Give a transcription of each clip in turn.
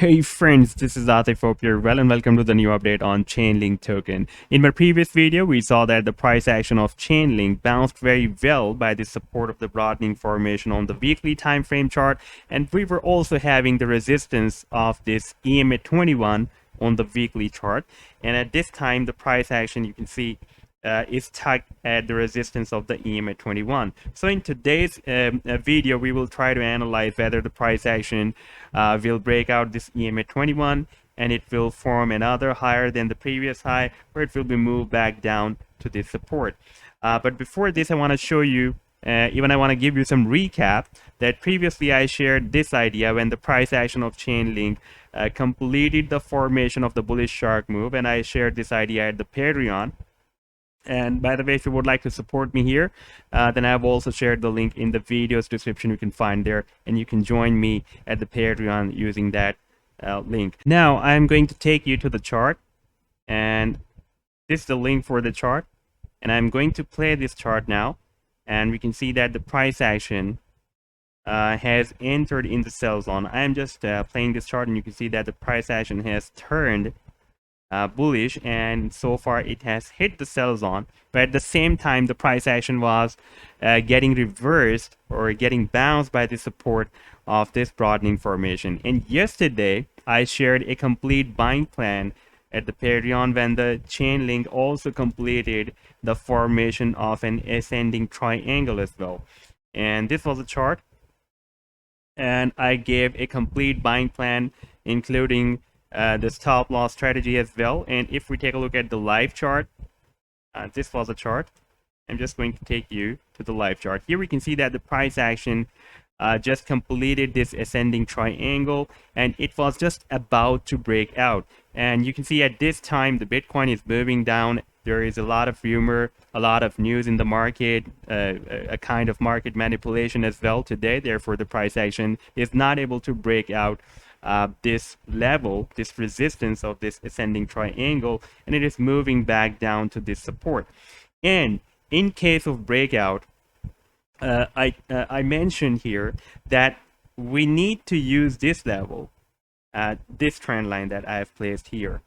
Hey friends, this is Atif. Hope you're well and welcome to the new update on Chainlink token. In my previous video, we saw that the price action of Chainlink bounced very well by the support of the broadening formation on the weekly time frame chart, and we were also having the resistance of this EMA 21 on the weekly chart. And at this time, the price action, you can see is stuck at the resistance of the EMA 21. So in today's video, we will try to analyze whether the price action will break out this EMA 21 and it will form another higher than the previous high, or it will be moved back down to this support. But before this, I want to show you I want to give you some recap that previously I shared this idea when the price action of Chainlink completed the formation of the bullish shark move, and I shared this idea at the Patreon. And by the way, if you would like to support me here, then I've also shared the link in the video's description. You can find there, and you can join me at the Patreon using that link. Now I'm going to take you to the chart, and this is the link for the chart, and I'm going to play this chart now, and we can see that the price action has entered in the sell zone. I'm just playing this chart, and you can see that the price action has turned bullish, and so far it has hit the sell zone, but at the same time the price action was getting reversed or getting bounced by the support of this broadening formation. And yesterday I shared a complete buying plan at the Patreon when the Chainlink also completed the formation of an ascending triangle as well. And this was a chart, and I gave a complete buying plan including the stop loss strategy as well. And if we take a look at the live chart, this was a chart. I'm just going to take you to the live chart. Here we can see that the price action just completed this ascending triangle, and it was just about to break out. And you can see at this time the Bitcoin is moving down. There is a lot of rumor, a lot of news in the market, a kind of market manipulation as well today. Therefore, the price action is not able to break out this level, this resistance of this ascending triangle, and it is moving back down to this support. And in case of breakout, I mentioned here that we need to use this level, this trend line that I have placed here,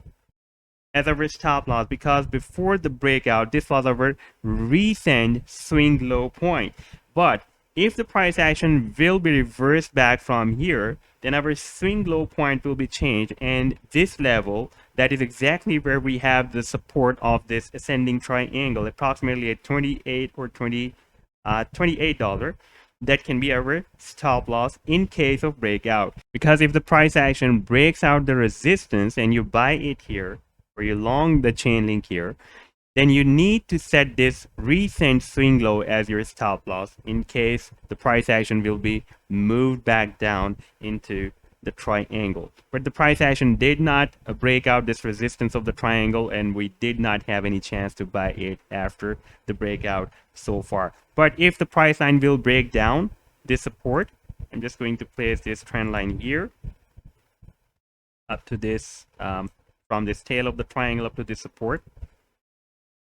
as our stop loss, because before the breakout, this was our recent swing low point. But if the price action will be reversed back from here, then our swing low point will be changed, and this level, that is exactly where we have the support of this ascending triangle, approximately at 28 or $28, that can be our stop loss in case of breakout. Because if the price action breaks out the resistance and you buy it here, or you long the Chainlink here, then you need to set this recent swing low as your stop loss in case the price action will be moved back down into the triangle. But the price action did not break out this resistance of the triangle, and we did not have any chance to buy it after the breakout so far. But if the price line will break down this support, I'm just going to place this trend line here up to this, from this tail of the triangle up to this support.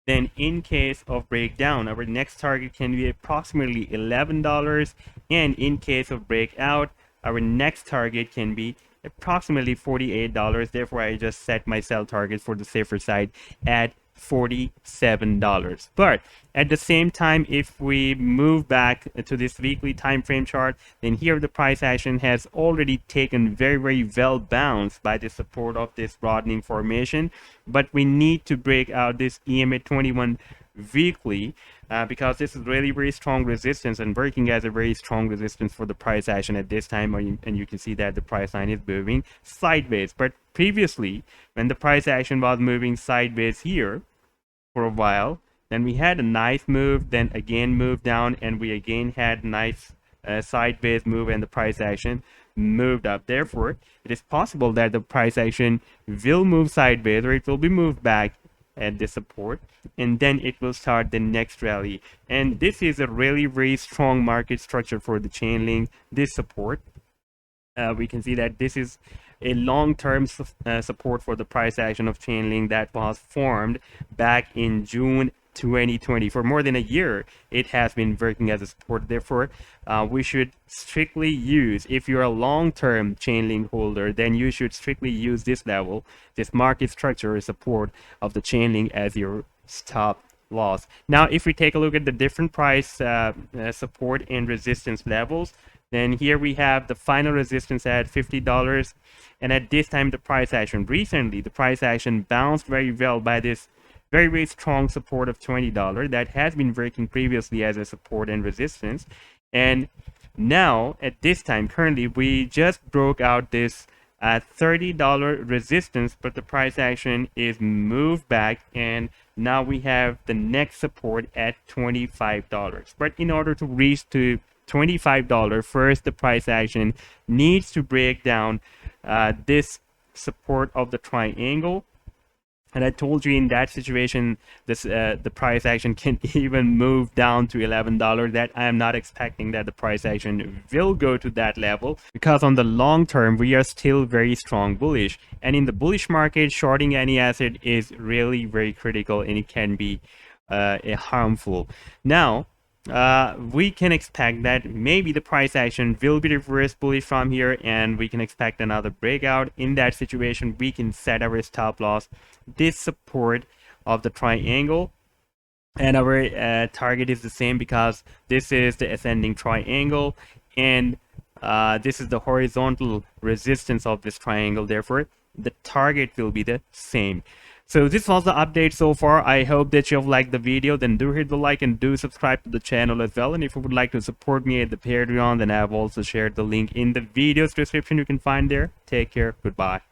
Then in case of breakdown, our next target can be approximately $11, and in case of breakout, our next target can be approximately $48. Therefore, I just set my sell target for the safer side at $47. But at the same time, if we move back to this weekly time frame chart, then here the price action has already taken very well bounced by the support of this broadening formation. But we need to break out this EMA 21 weekly, because this is really very strong resistance and working as a very strong resistance for the price action at this time. And you can see that the price line is moving sideways. But previously, when the price action was moving sideways here for a while, then we had a nice move, then again moved down, and we again had nice sideways move, and the price action moved up. Therefore, it is possible that the price action will move sideways, or it will be moved back at this support, and then it will start the next rally. And this is a really very strong market structure for the Chainlink. This support, we can see that this is a long-term support for the price action of Chainlink that was formed back in June 2020. For more than a year, it has been working as a support. Therefore, we should strictly use, if you're a long-term Chainlink holder, then you should strictly use this level, this market structure or support of the Chainlink as your stop loss. Now, if we take a look at the different price support and resistance levels, then here we have the final resistance at $50, and at this time the price action, recently the price action bounced very well by this very strong support of $20 that has been working previously as a support and resistance. And now at this time, currently, we just broke out this $30 resistance, but the price action is moved back, and now we have the next support at $25. But in order to reach to $25, first the price action needs to break down this support of the triangle. And I told you in that situation, this the price action can even move down to $11. That I am not expecting that the price action will go to that level, because on the long term we are still very strong bullish. And in the bullish market, shorting any asset is really very critical, and it can be harmful. Now, we can expect that maybe the price action will be reverse bullish from here, and we can expect another breakout. In that situation, we can set our stop loss, this support of the triangle, and our target is the same, because this is the ascending triangle, and this is the horizontal resistance of this triangle. Therefore, the target will be the same. So this was the update so far. I hope that you have liked the video. Then do hit the like and do subscribe to the channel as well. And if you would like to support me at the Patreon, then I have also shared the link in the video's description. You can find there. Take care. Goodbye.